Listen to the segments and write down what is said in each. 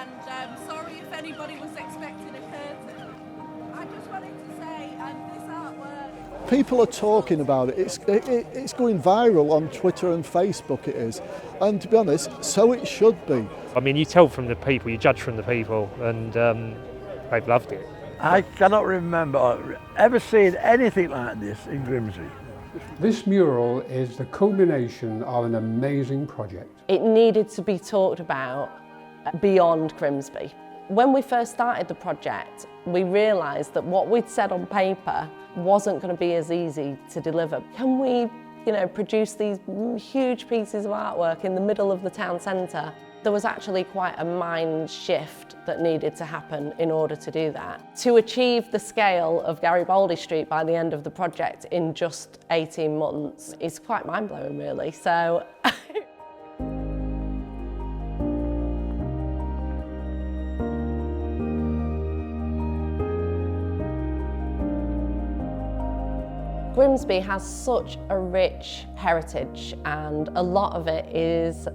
and sorry if anybody was expecting a curtain. I just wanted to say, this artwork... People are talking about it. It's going viral on Twitter and Facebook, it is. And to be honest, so it should be. I mean, you tell from the people, you judge from the people, and they've loved it. I cannot remember ever seeing anything like this in Grimsby. This mural is the culmination of an amazing project. It needed to be talked about beyond Grimsby. When we first started the project, we realised that what we'd said on paper wasn't going to be as easy to deliver. Can we, produce these huge pieces of artwork in the middle of the town centre? There was actually quite a mind shift that needed to happen in order to do that. To achieve the scale of Garibaldi Street by the end of the project in just 18 months is quite mind-blowing, really. So. Grimsby has such a rich heritage, and a lot of it is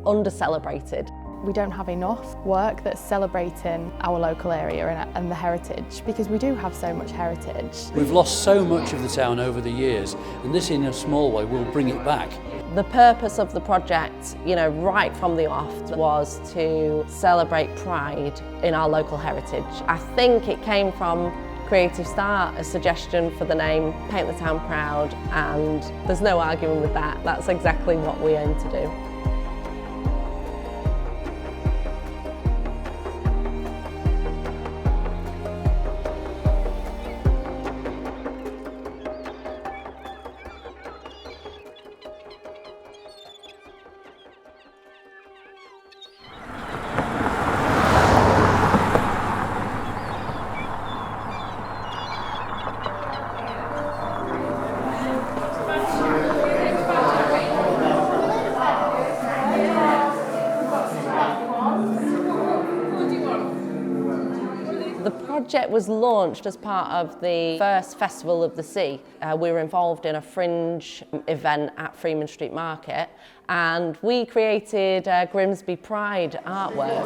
under-celebrated. We don't have enough work that's celebrating our local area and the heritage, because we do have so much heritage. We've lost so much of the town over the years, and this in a small way will bring it back. The purpose of the project, right from the off, was to celebrate pride in our local heritage. I think it came from Creative Start, a suggestion for the name Paint the Town Proud, and there's no arguing with that. That's exactly what we aim to do. The project was launched as part of the first Festival of the Sea. We were involved in a fringe event at Freeman Street Market, and we created Grimsby Pride artwork.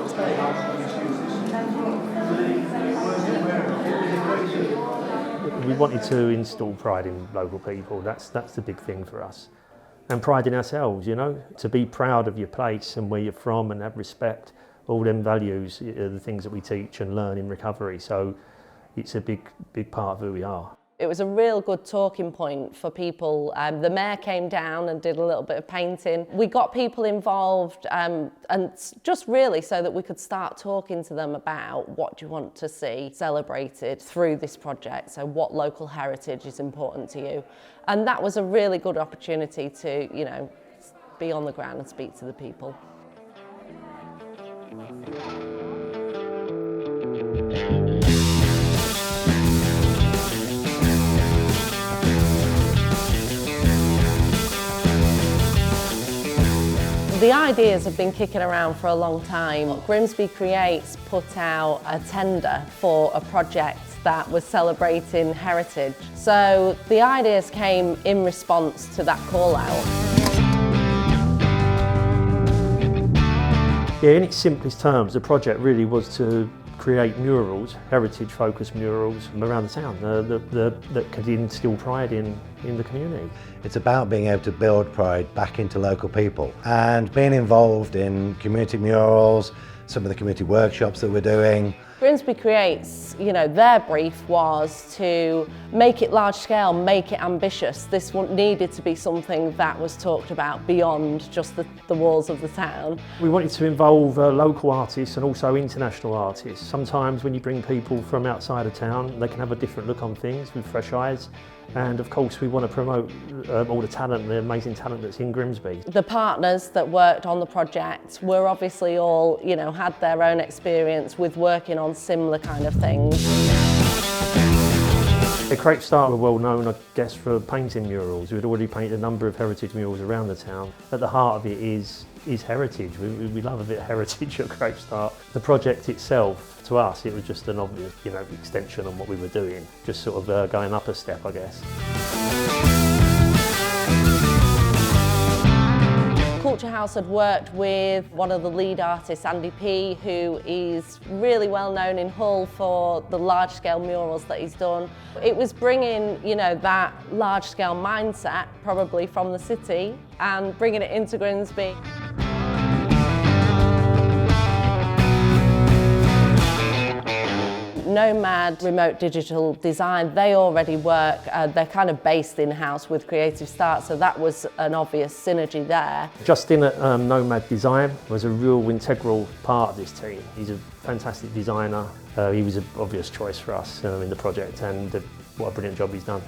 We wanted to instill pride in local people. That's the big thing for us. And pride in ourselves, to be proud of your place and where you're from and have respect. All them values are the things that we teach and learn in recovery, so it's a big part of who we are. It was a real good talking point for people. The mayor came down and did a little bit of painting. We got people involved, and just really so that we could start talking to them about what do you want to see celebrated through this project, so what local heritage is important to you. And that was a really good opportunity to, be on the ground and speak to the people. The ideas have been kicking around for a long time. Grimsby Creates put out a tender for a project that was celebrating heritage. So the ideas came in response to that call out. Yeah, in its simplest terms, the project really was to create murals, heritage-focused murals around the town that could instill pride in the community. It's about being able to build pride back into local people and being involved in community murals, some of the community workshops that we're doing. Grimsby Creates, their brief was to make it large scale, make it ambitious. This needed to be something that was talked about beyond just the walls of the town. We wanted to involve local artists and also international artists. Sometimes when you bring people from outside of town, they can have a different look on things with fresh eyes. And of course we want to promote all the talent, the amazing talent that's in Grimsby. The partners that worked on the project were obviously all, had their own experience with working on similar kind of things. Creative Start were well known, I guess, for painting murals. We'd already painted a number of heritage murals around the town. At the heart of it is heritage. We love a bit of heritage at Creative Start. The project itself, to us, it was just an obvious, extension on what we were doing. Just sort of going up a step, I guess. Culture House had worked with one of the lead artists, Andy P, who is really well known in Hull for the large-scale murals that he's done. It was bringing, you know, that large-scale mindset, probably from the city, and bringing it into Grimsby. Nomad Remote Digital Design, they already work, they're kind of based in-house with Creative Start, so that was an obvious synergy there. Justin at Nomad Design was a real integral part of this team. He's a fantastic designer. He was an obvious choice for us in the project, and what a brilliant job he's done.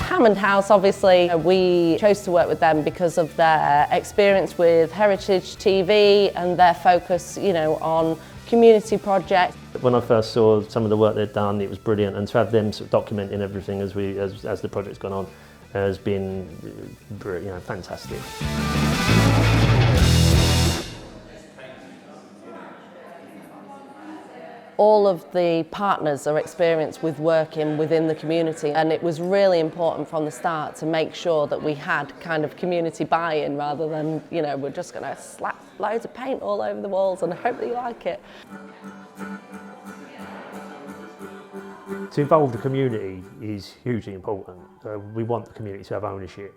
Hammond House, obviously, we chose to work with them because of their experience with Heritage TV and their focus, you know, on community projects. When I first saw some of the work they'd done, it was brilliant, and to have them sort of documenting everything as the project's gone on has been, you know, fantastic. All of the partners are experienced with working within the community, and it was really important from the start to make sure that we had kind of community buy-in rather than, you know, we're just going to slap loads of paint all over the walls and hope that you like it. To involve the community is hugely important. We want the community to have ownership.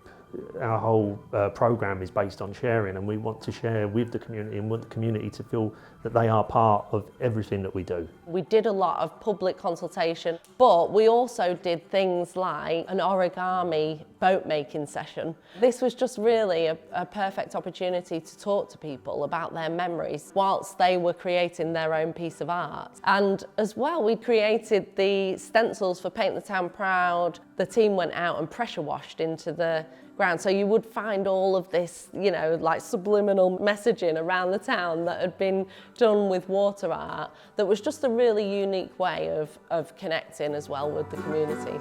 Our whole programme is based on sharing, and we want to share with the community and want the community to feel that they are part of everything that we do. We did a lot of public consultation, but we also did things like an origami boat making session. This was just really a perfect opportunity to talk to people about their memories whilst they were creating their own piece of art. And as well, we created the stencils for Paint the Town Proud. The team went out and pressure washed into the ground, so you would find all of this, you know, like subliminal messaging around the town that had been done with water art that was just a really unique way of connecting as well with the community.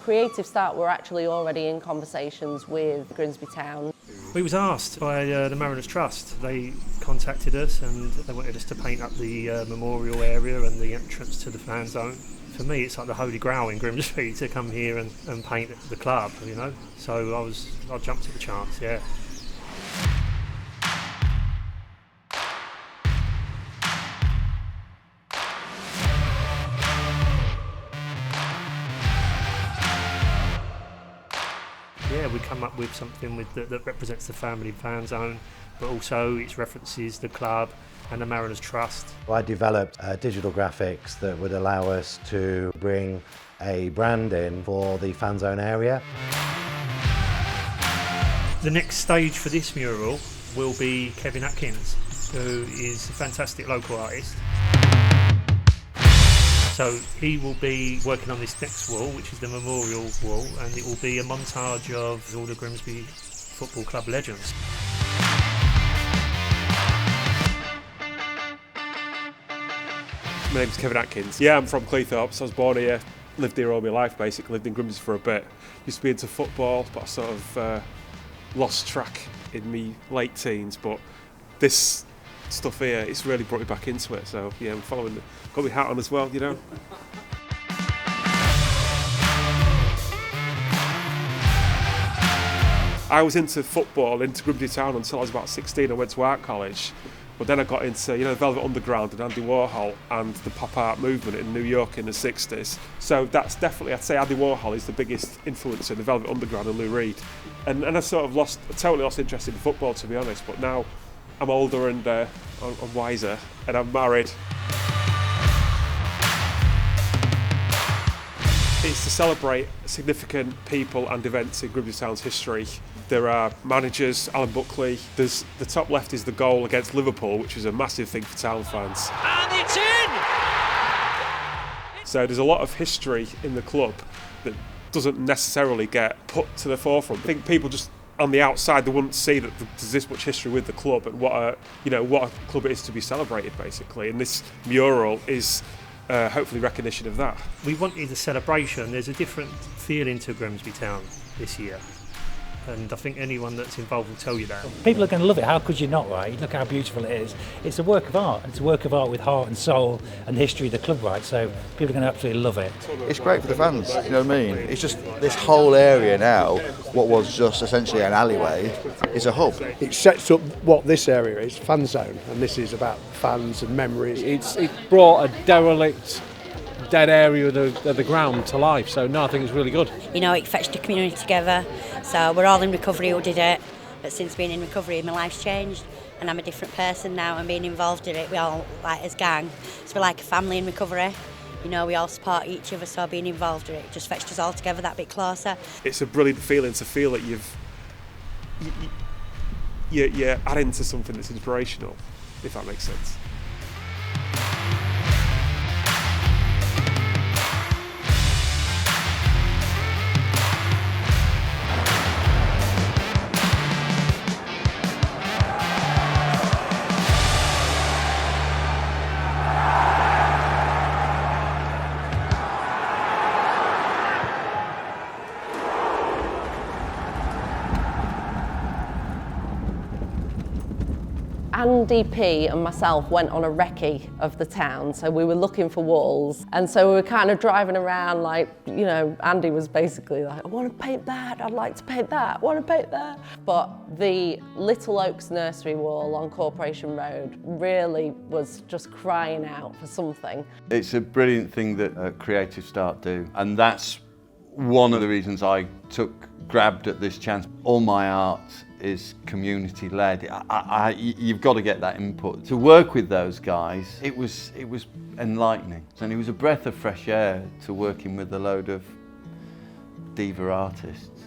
Creative Start were actually already in conversations with Grimsby Town. We was asked by the Mariners Trust. They contacted us and they wanted us to paint up the memorial area and the entrance to the fan zone. For me, it's like the holy grail in Grimsby to come here and paint the club, you know. So I jumped at the chance, yeah. Yeah, we come up with something that represents the family fan zone, but also it references the club and the Mariners Trust. I developed digital graphics that would allow us to bring a brand in for the fan zone area. The next stage for this mural will be Kevin Atkins, who is a fantastic local artist. So he will be working on this next wall, which is the memorial wall, and it will be a montage of all the Grimsby Football Club legends. My name's Kevin Atkins. Yeah, I'm from Cleethorpes. So I was born here, lived here all my life basically, lived in Grimsby for a bit. Used to be into football, but I sort of lost track in me late teens. But this stuff here, it's really brought me back into it. So yeah, I'm following it. Got my hat on as well, you know. I was into football, into Grimsby Town until I was about 16. I went to art college, but then I got into, you know, Velvet Underground and Andy Warhol and the pop art movement in New York in the 60s. So that's definitely, I'd say Andy Warhol is the biggest influence in the Velvet Underground and Lou Reed. And I sort of totally lost interest in football, to be honest, but now I'm older and I'm wiser and I'm married. It's to celebrate significant people and events in Grimsby Town's history. There are managers, Alan Buckley. There's the top left is the goal against Liverpool, which was a massive thing for Town fans. And it's in! So there's a lot of history in the club that doesn't necessarily get put to the forefront. I think people just on the outside, they wouldn't see that there's this much history with the club and what a club it is to be celebrated, basically. And this mural is hopefully recognition of that. We wanted a celebration. There's a different feeling to Grimsby Town this year. and I think anyone that's involved will tell you that. People are going to love it. How could you not, right? Look how beautiful it is. It's a work of art. It's a work of art with heart and soul and the history of the club, right? So people are going to absolutely love it. It's great for the fans, you know what I mean? It's just this whole area now, what was just essentially an alleyway, is a hub. It sets up what this area is, fan zone, and this is about fans and memories. It brought a derelict, dead area of the ground to life, so no, I think it's really good. You know, it fetched the community together, so we're all in recovery who did it, but since being in recovery my life's changed and I'm a different person now and being involved in it, we all, like as gang, so we're like a family in recovery. You know, we all support each other, so being involved in it just fetched us all together that bit closer. It's a brilliant feeling to feel that you're adding to something that's inspirational, if that makes sense. Andy P and myself went on a recce of the town, so we were looking for walls, and so we were kind of driving around like, you know, Andy was basically like, I want to paint that, I'd like to paint that, I want to paint that. But the Little Oaks nursery wall on Corporation Road really was just crying out for something. It's a brilliant thing that Creative Start do, and that's one of the reasons I grabbed at this chance. All my art is community-led. You've got to get that input. To work with those guys, it was enlightening, and it was a breath of fresh air to working with a load of diva artists.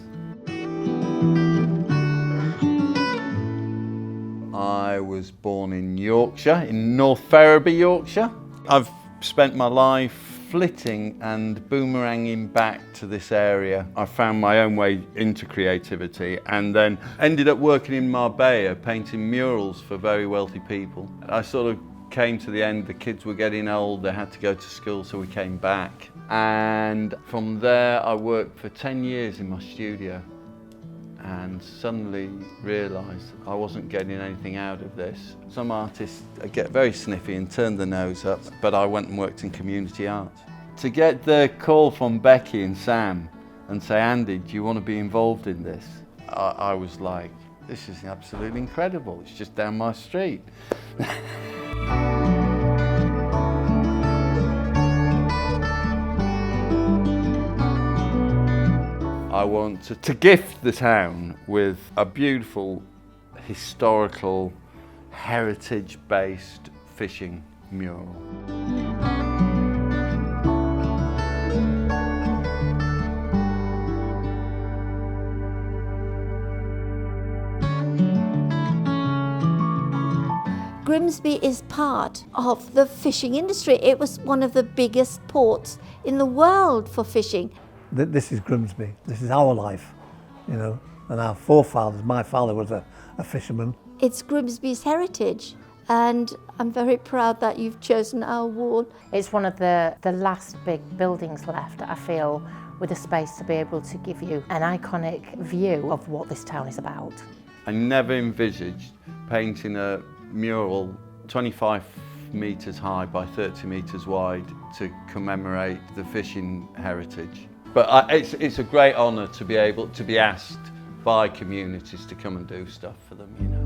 I was born in Yorkshire, in North Ferriby, Yorkshire. I've spent my life flitting and boomeranging back to this area. I found my own way into creativity and then ended up working in Marbella, painting murals for very wealthy people. I sort of came to the end, the kids were getting old, they had to go to school, so we came back. And from there I worked for 10 years in my studio and suddenly realised I wasn't getting anything out of this. Some artists get very sniffy and turn their nose up, but I went and worked in community art. To get the call from Becky and Sam and say, Andy, do you want to be involved in this? I was like, this is absolutely incredible, it's just down my street. I want to gift the town with a beautiful, historical, heritage-based fishing mural. Grimsby is part of the fishing industry. It was one of the biggest ports in the world for fishing. This is Grimsby. This is our life, you know, and our forefathers. My father was a fisherman. It's Grimsby's heritage, and I'm very proud that you've chosen our wall. It's one of the last big buildings left, I feel, with a space to be able to give you an iconic view of what this town is about. I never envisaged painting a mural 25 metres high by 30 metres wide to commemorate the fishing heritage. But it's a great honour to be able to be asked by communities to come and do stuff for them, you know.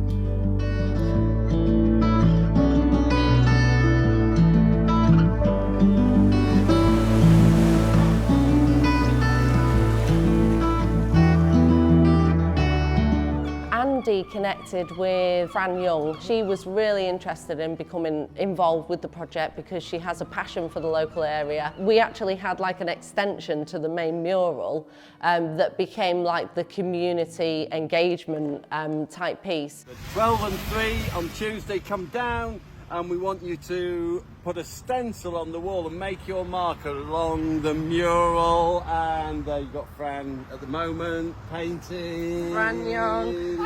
Andy connected with Fran Young. She was really interested in becoming involved with the project because she has a passion for the local area. We actually had like an extension to the main mural that became like the community engagement type piece. 12 and 3 on Tuesday, come down and we want you to put a stencil on the wall and make your mark along the mural. And there you've got Fran at the moment, painting. Fran Young.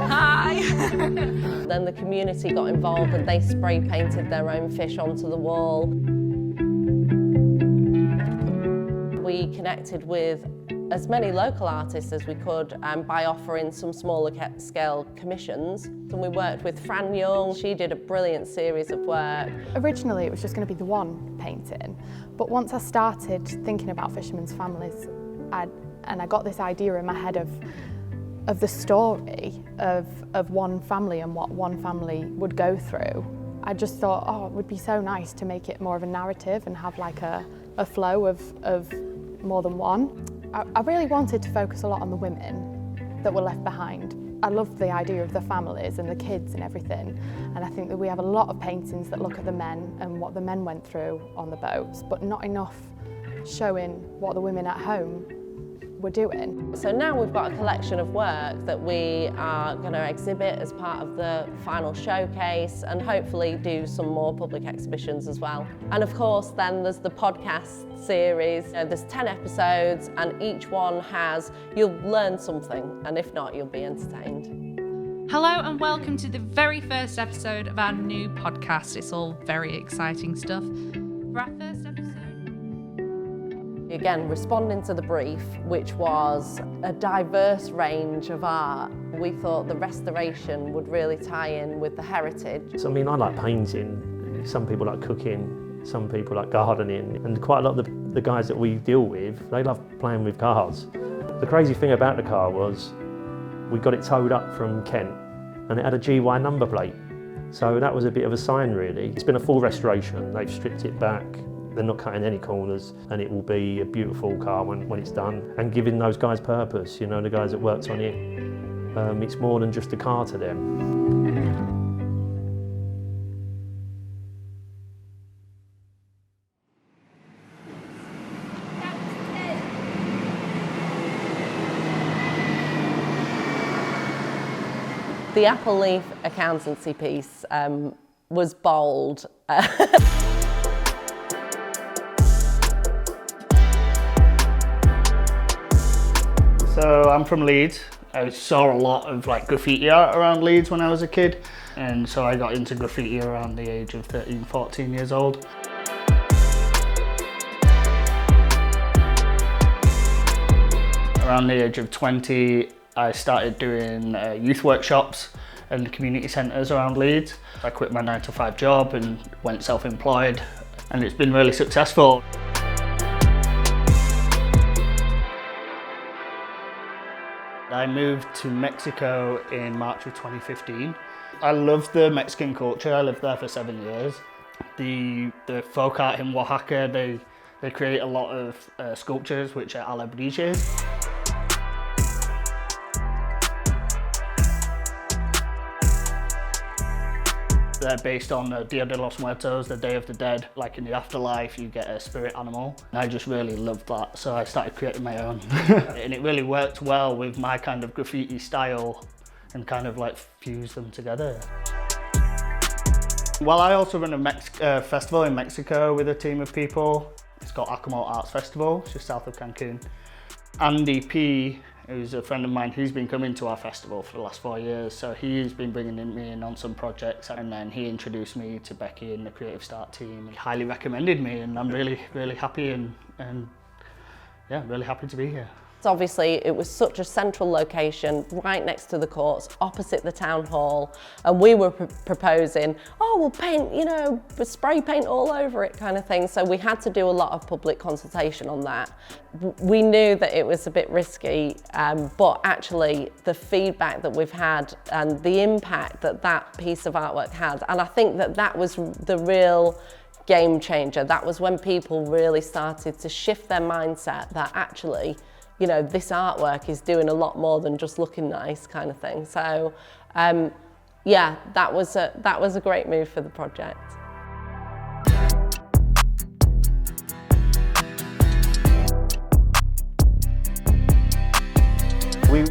Hi. Then the community got involved and they spray painted their own fish onto the wall. We connected with as many local artists as we could by offering some smaller scale commissions. And we worked with Fran Young. She did a brilliant series of work. Originally it was just going to be the one painting, but once I started thinking about fishermen's families, and I got this idea in my head of the story of one family and what one family would go through, I just thought, oh, it would be so nice to make it more of a narrative and have like a flow of more than one. I really wanted to focus a lot on the women that were left behind. I loved the idea of the families and the kids and everything, and I think that we have a lot of paintings that look at the men and what the men went through on the boats, but not enough showing what the women at home were doing. So now we've got a collection of work that we are going to exhibit as part of the final showcase and hopefully do some more public exhibitions as well. And of course then there's the podcast series. There's 10 episodes and each one you'll learn something, and if not, you'll be entertained. Hello and welcome to the very first episode of our new podcast. It's all very exciting stuff. For our first episode, again, responding to the brief, which was a diverse range of art, we thought the restoration would really tie in with the heritage. So, I mean, I like painting, some people like cooking, some people like gardening, and quite a lot of the guys that we deal with, they love playing with cars. The crazy thing about the car was we got it towed up from Kent and it had a GY number plate. So that was a bit of a sign, really. It's been a full restoration, they've stripped it back. They're not cutting any corners, and it will be a beautiful car when it's done, and giving those guys purpose, you know, the guys that worked on it. It's more than just a car to them. The Apple Leaf accountancy piece was bold. So I'm from Leeds. I saw a lot of like graffiti art around Leeds when I was a kid, and so I got into graffiti around the age of 13, 14 years old. Around the age of 20, I started doing youth workshops and community centres around Leeds. I quit my 9-to-5 job and went self-employed, and it's been really successful. I moved to Mexico in March of 2015. I love the Mexican culture. I lived there for 7 years. The folk art in Oaxaca, they create a lot of sculptures which are alebrijes. They're based on the Dia de los Muertos, the Day of the Dead. Like in the afterlife, you get a spirit animal. And I just really loved that, so I started creating my own. And it really worked well with my kind of graffiti style and kind of like fuse them together. Well, I also run a festival in Mexico with a team of people. It's called Acamo Arts Festival, it's just south of Cancun. Andy P, who's a friend of mine, he's been coming to our festival for the last 4 years, so he's been bringing me in on some projects, and then he introduced me to Becky and the Creative Start team. He highly recommended me, and I'm really, really happy and yeah, really happy to be here. So obviously it was such a central location, right next to the courts, opposite the town hall, and we were proposing, oh, we'll paint, you know, spray paint all over it kind of thing. So we had to do a lot of public consultation on that. We knew that it was a bit risky, but actually the feedback that we've had and the impact that that piece of artwork had, and I think that that was the real game changer. That was when people really started to shift their mindset that actually, you know, this artwork is doing a lot more than just looking nice kind of thing. So yeah, that was a great move for the project.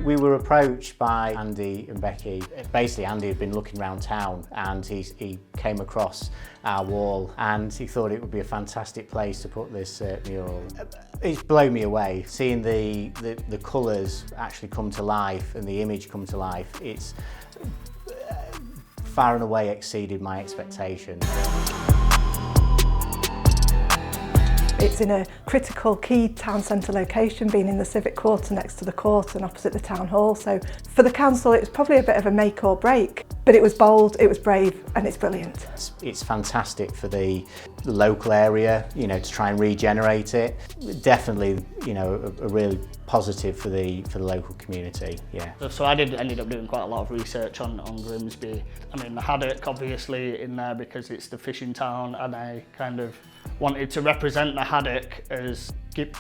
We were approached by Andy and Becky. Basically, Andy had been looking around town and he came across our wall and he thought it would be a fantastic place to put this mural. It's blown me away, seeing the colours actually come to life and the image come to life. It's far and away exceeded my expectations. It's in a critical key town centre location, being in the civic quarter next to the court and opposite the town hall. So for the council it was probably a bit of a make or break, but it was bold, it was brave and it's brilliant. It's fantastic for the local area, you know, to try and regenerate it. Definitely, you know, a really positive for the local community, yeah. So I ended up doing quite a lot of research on Grimsby. I mean, the haddock obviously in there because it's the fishing town, and I kind of wanted to represent the haddock as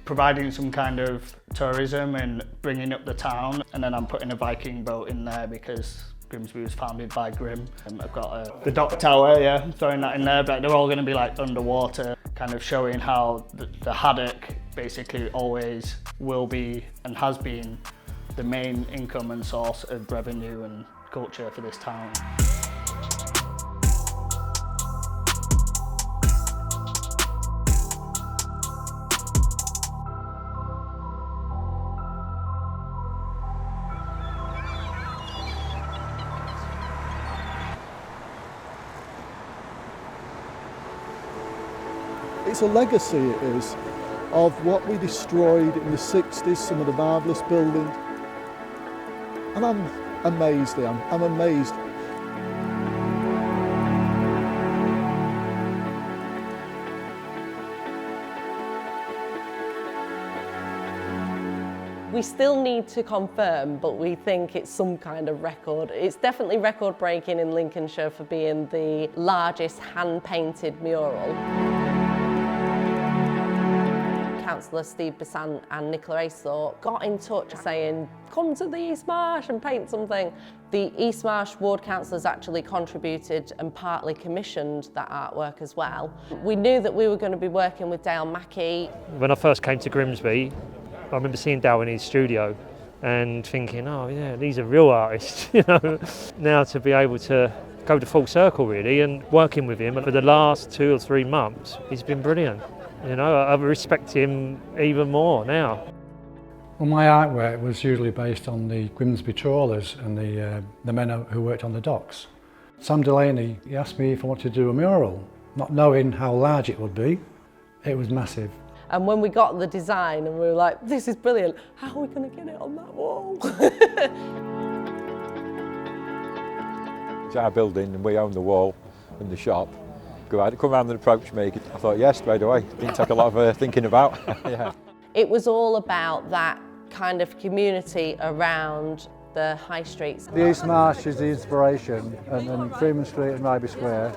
providing some kind of tourism and bringing up the town. And then I'm putting a Viking boat in there because Grimsby was founded by Grim. I've got the dock tower, yeah, throwing that in there, but they're all going to be like underwater, kind of showing how the haddock basically always will be and has been the main income and source of revenue and culture for this town. It's a legacy, it is, of what we destroyed in the 60s, some of the marvellous buildings. And I'm amazed, I'm amazed. We still need to confirm, but we think it's some kind of record. It's definitely record-breaking in Lincolnshire for being the largest hand-painted mural. Councillor Steve Besant and Nicola Acethorpe got in touch saying, come to the East Marsh and paint something. The East Marsh ward councillors actually contributed and partly commissioned that artwork as well. We knew that we were going to be working with Dale Mackey. When I first came to Grimsby, I remember seeing Dale in his studio and thinking, oh yeah, these are real artists, you know. Now to be able to go to full circle really and working with him for the last 2 or 3 months, he's been brilliant. You know, I respect him even more now. Well, my artwork was usually based on the Grimsby trawlers and the men who worked on the docks. Sam Delaney, he asked me if I wanted to do a mural, not knowing how large it would be. It was massive. And when we got the design and we were like, this is brilliant, how are we going to get it on that wall? It's our building and we own the wall and the shop. Come around and approach me. I thought yes straight away. Didn't take a lot of thinking about. Yeah. It was all about that kind of community around the high streets. The East Marsh is the inspiration, and then Freeman Street and Ryby Square.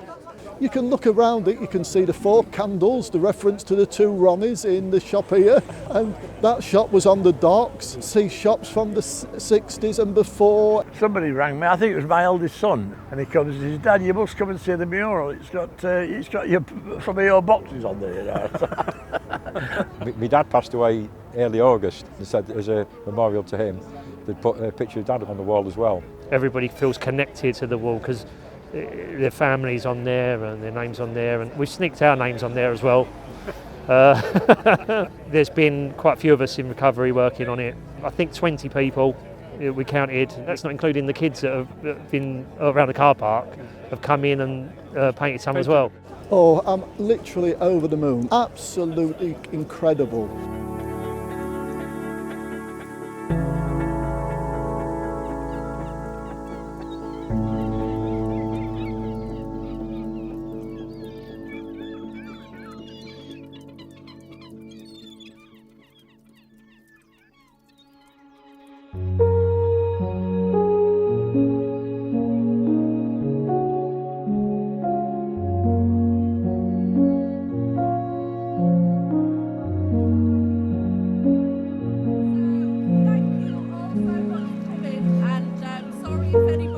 You can look around it, you can see the 4 candles, the reference to the 2 Ronnies in the shop here, and that shop was on the docks. See shops from the 60s and before. Somebody rang me, I think it was my eldest son, and he comes and says, Dad, you must come and see the mural. It's got some of your boxes on there. You know. My dad passed away early August and said as a memorial to him, they'd put a picture of Dad on the wall as well. Everybody feels connected to the wall because their families on there and their names on there, and we've sneaked our names on there as well. There's been quite a few of us in recovery working on it. I think 20 people we counted. That's not including the kids that have been around the car park, have come in and painted some as well. Oh, I'm literally over the moon. Absolutely incredible.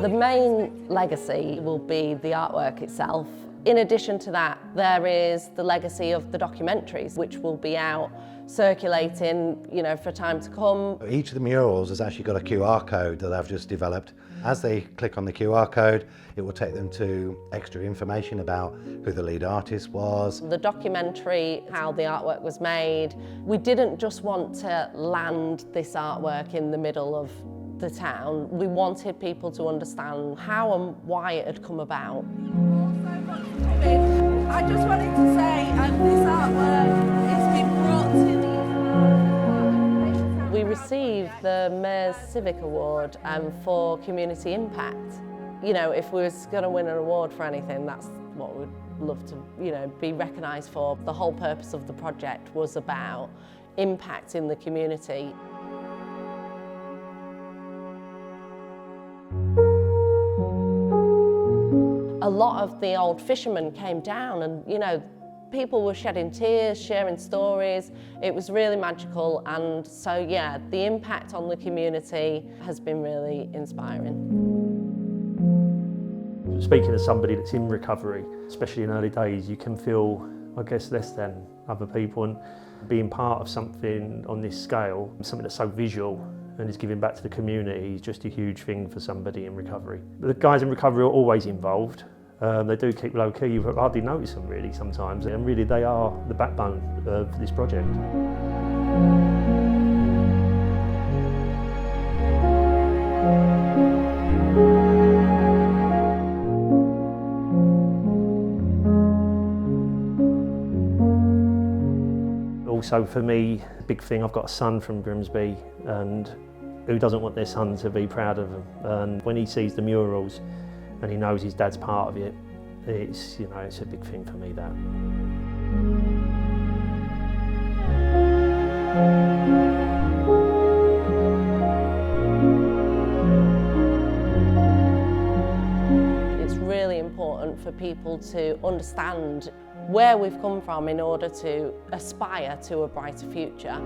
The main legacy will be the artwork itself. In addition to that, there is the legacy of the documentaries, which will be out circulating, you know, for time to come. Each of the murals has actually got a QR code that I've just developed. As they click on the QR code, it will take them to extra information about who the lead artist was. The documentary, how the artwork was made. We didn't just want to land this artwork in the middle of the town. We wanted people to understand how and why it had come about. I just wanted to say, this artwork is received the Mayor's Civic Award for community impact. You know, if we was going to win an award for anything, that's what we'd love to, you know, be recognised for. The whole purpose of the project was about impacting the community. A lot of the old fishermen came down and, you know, people were shedding tears, sharing stories. It was really magical, and so yeah, the impact on the community has been really inspiring. Speaking as somebody that's in recovery, especially in early days, you can feel, I guess, less than other people, and being part of something on this scale, something that's so visual and is giving back to the community, is just a huge thing for somebody in recovery. The guys in recovery are always involved. They do keep low key, you hardly notice them really sometimes, and really they are the backbone of this project. Also for me, a big thing, I've got a son from Grimsby, and who doesn't want their son to be proud of them? And when he sees the murals and he knows his dad's part of it, it's, you know, it's a big thing for me, that. It's really important for people to understand where we've come from in order to aspire to a brighter future.